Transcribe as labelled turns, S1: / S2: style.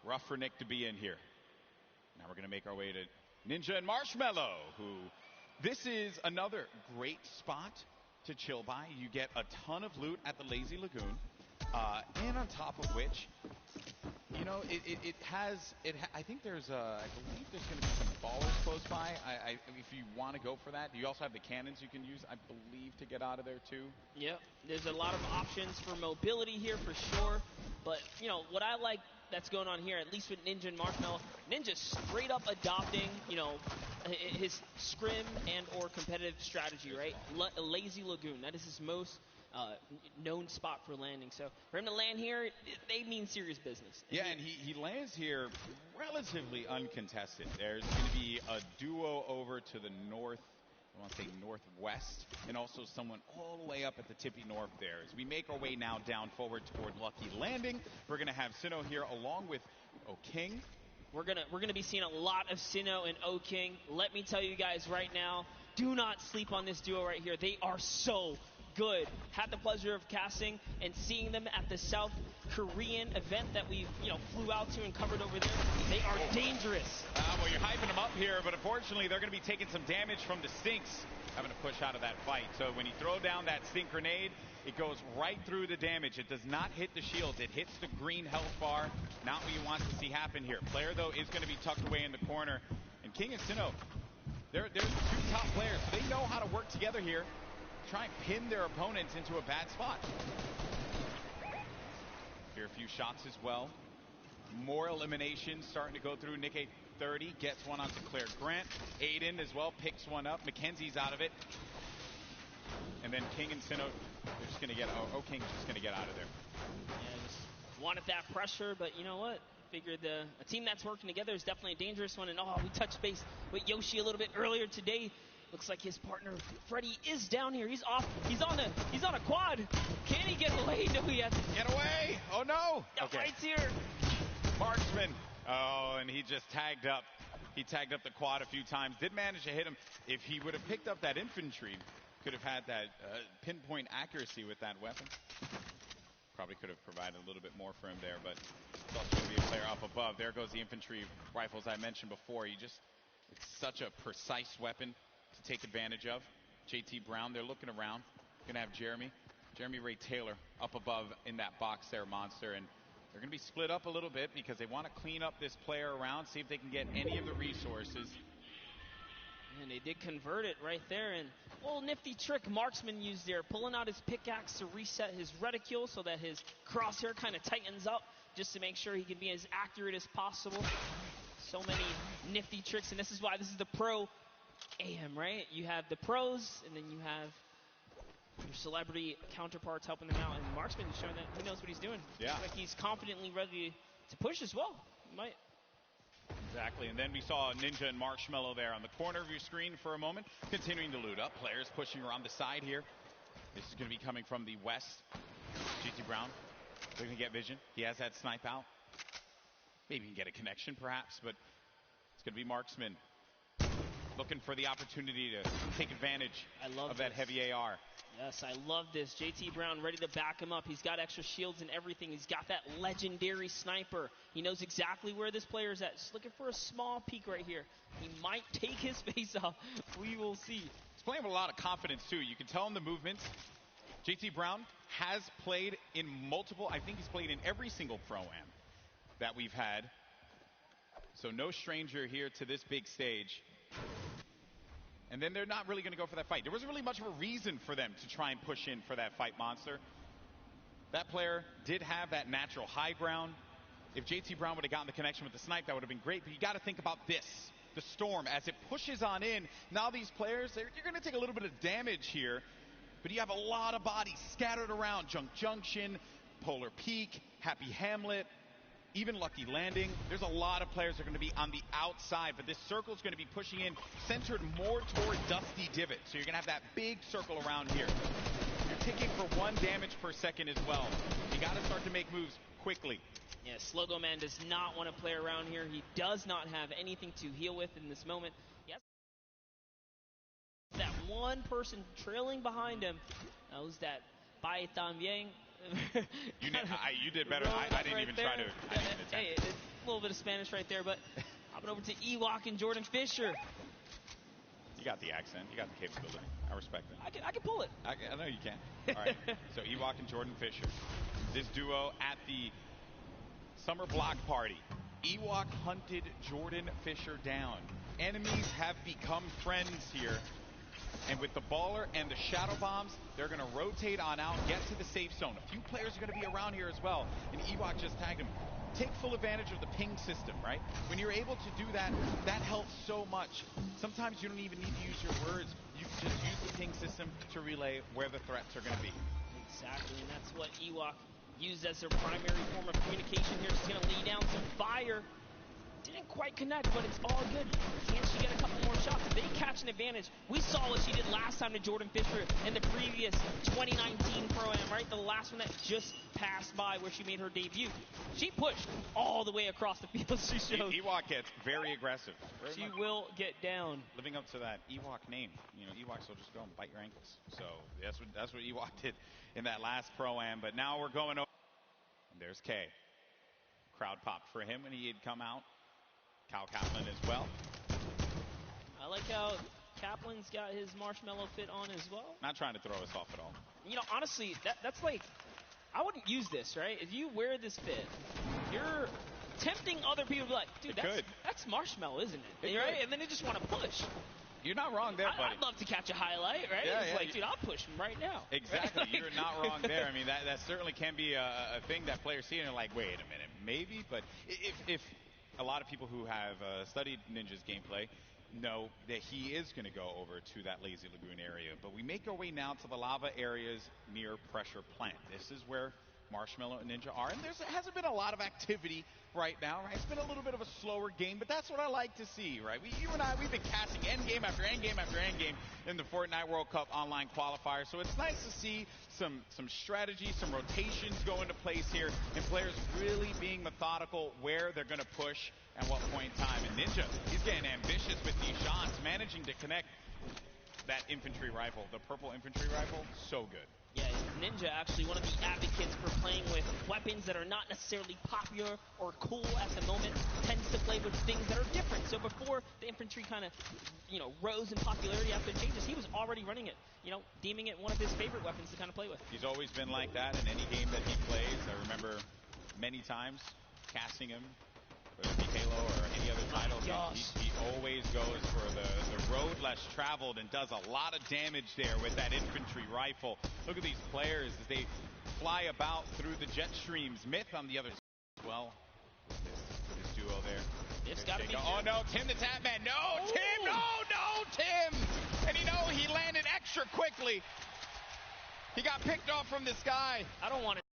S1: Rough for Nick to be in here. Now we're going to make our way to Ninja and Marshmallow, who this is another great spot to chill by. You get a ton of loot at the Lazy Lagoon, and on top of which, you know, I think there's I believe there's going to be some ballers close by. If you want to go for that, you also have the cannons you can use, I believe, to get out of there too.
S2: Yep, there's a lot of options for mobility here for sure. But you know what I like that's going on here, at least with Ninja and Marshmallow. Ninja straight up adopting, you know, his scrim and or competitive strategy, right? Lazy Lagoon, that is his most known spot for landing. So for him to land here, they mean serious business.
S1: Yeah, and he lands here relatively uncontested. There's going to be a duo over to the north, I want to say northwest, and also someone all the way up at the tippy north there. As we make our way now down forward toward Lucky Landing, we're going to have Sinnoh here along with O'King.
S2: We're gonna be seeing a lot of Sinnoh and O'King. Let me tell you guys right now, do not sleep on this duo right here. They are so good. Had the pleasure of casting and seeing them at the South Korean event that we flew out to and covered over there. They are dangerous.
S1: Well, you're hyping them up here, but unfortunately they're going to be taking some damage from the stinks, having to push out of that fight. So when you throw down that stink grenade, it goes right through the damage. It does not hit the shields. It hits the green health bar. Not what you want to see happen here. Player, though, is going to be tucked away in the corner. And King and Sinnoh, they're two top players, so they know how to work together here. Try and pin their opponents into a bad spot. Here a few shots as well. More eliminations starting to go through. Nick A30 gets one onto Claire Grant. Aiden as well picks one up. Mackenzie's out of it. And then King and Sinnoh, they're just going to get, King's just going to get out of there.
S2: Yeah, just wanted that pressure, but you know what? Figured a team that's working together is definitely a dangerous one. And we touched base with Yoshi a little bit earlier today. Looks like his partner Freddy is down here. He's off. He's on a quad. Can he get away? No, he hasn't.
S1: Get away! Oh no!
S2: The fight's here.
S1: Marksman. Oh, and he just tagged up. He tagged up the quad a few times. Did manage to hit him. If he would have picked up that infantry, could have had that pinpoint accuracy with that weapon. Probably could have provided a little bit more for him there, but it's also going to be a player up above. There goes the infantry rifles I mentioned before. It's such a precise weapon to take advantage of. JT Brown, they're looking around. Going to have Jeremy Ray Taylor up above in that box there, Monster, and they're going to be split up a little bit because they want to clean up this player around, see if they can get any of the resources.
S2: And they did convert it right there, and a little nifty trick Marksman used there, pulling out his pickaxe to reset his reticule so that his crosshair kind of tightens up just to make sure he can be as accurate as possible. So many nifty tricks, and this is why this is the pro AM, right? You have the pros, and then you have your celebrity counterparts helping them out, and Marksman is showing that he knows what he's doing.
S1: Yeah.
S2: Like he's confidently ready to push as well. He might.
S1: Exactly, and then we saw Ninja and Marshmallow there on the corner of your screen for a moment, continuing to loot up. Players pushing around the side here. This is going to be coming from the west. GT Brown, they're going to get vision. He has that snipe out. Maybe he can get a connection perhaps, but it's going to be Marksman looking for the opportunity to take advantage of that heavy AR.
S2: Yes, I love this. JT Brown ready to back him up. He's got extra shields and everything. He's got that legendary sniper. He knows exactly where this player is at. Just looking for a small peek right here. He might take his face off. We will see.
S1: He's playing with a lot of confidence, too. You can tell in the movements. JT Brown has played in multiple, I think he's played in every single Pro-Am that we've had. So no stranger here to this big stage. And then they're not really going to go for that fight. There wasn't really much of a reason for them to try and push in for that fight, Monster. That player did have that natural high ground. If JT Brown would have gotten the connection with the snipe, that would have been great. But you got to think about this. The storm, as it pushes on in. Now these players, you're going to take a little bit of damage here. But you have a lot of bodies scattered around. Junk Junction, Polar Peak, Happy Hamlet, even Lucky Landing. There's a lot of players that are going to be on the outside, but this circle is going to be pushing in, centered more toward Dusty Divot. So you're going to have that big circle around here. You're ticking for 1 damage per second as well. You got to start to make moves quickly.
S2: Yeah, Slogo Man does not want to play around here. He does not have anything to heal with in this moment. Yes. That one person trailing behind him, that was that Bai Tam Yang.
S1: You did better. I didn't even try to.
S2: Hey, it's a little Spanish right there, but hopping over to Ewok and Jordan Fisher.
S1: You got the accent. You got the capability. I respect it.
S2: I can pull it.
S1: I know you can. All right. So Ewok and Jordan Fisher. This duo at the summer block party. Ewok hunted Jordan Fisher down. Enemies have become friends here. And with the baller and the shadow bombs, they're going to rotate on out, get to the safe zone. A few players are going to be around here as well. And Ewok just tagged him. Take full advantage of the ping system, right? When you're able to do that, that helps so much. Sometimes you don't even need to use your words. You can just use the ping system to relay where the threats are going to be.
S2: Exactly, and that's what Ewok used as their primary form of communication here. She's going to lay down some fire. Didn't quite connect, but it's all good. Can she get a couple more shots? If they catch an advantage, we saw what she did last time to Jordan Fisher in the previous 2019 Pro-Am, right? The last one that just passed by where she made her debut. She pushed all the way across the field. She showed.
S1: Ewok gets very aggressive.
S2: She will get down.
S1: Living up to that Ewok name. You know, Ewoks will just go and bite your ankles. So that's what Ewok did in that last Pro-Am. But now we're going over. And there's Kay. Crowd popped for him when he had come out. Kyle Kaplan as well.
S2: I like how Kaplan's got his marshmallow fit on as well.
S1: Not trying to throw us off at all.
S2: You know, honestly, that's like, I wouldn't use this, right? If you wear this fit, you're tempting other people to be like, dude, that's marshmallow, isn't it? Right? And then they just want to push.
S1: You're not wrong there, buddy.
S2: I'd love to catch a highlight, right?
S1: Yeah,
S2: it's like, dude, I'll push him right now.
S1: Exactly. Right? You're not wrong there. I mean, that certainly can be a thing that players see and they're like, wait a minute, maybe? But if a lot of people who have studied Ninja's gameplay know that he is going to go over to that Lazy Lagoon area. But we make our way now to the lava areas near Pressure Plant. This is where Marshmallow and Ninja are. And there hasn't been a lot of activity right now, right? It's been a little bit of a slower game, but that's what I like to see, right? You and I, we've been casting endgame after endgame after endgame in the Fortnite World Cup online qualifier. So it's nice to see some strategy, some rotations go into place here, and players really being methodical where they're going to push at what point in time. And Ninja, he's getting ambitious with these shots, managing to connect that infantry rifle, the purple infantry rifle, so good.
S2: Yeah, Ninja actually one of the advocates for playing with weapons that are not necessarily popular or cool at the moment, tends to play with things that are different. So before the infantry kind of, rose in popularity after the changes, he was already running it, deeming it one of his favorite weapons to kind of play with.
S1: He's always been like that in any game that he plays. I remember many times casting him, whether it be Halo or any other title. He always goes for the road less traveled and does a lot of damage there with that infantry rifle. Look at these players as they fly about through the jet streams. Myth on the other side as well. This duo there.
S2: It's got to be.
S1: Oh no, Tim the Tapman. No, ooh. Tim, no, Tim. And he landed extra quickly. He got picked off from the sky.
S2: I don't want to.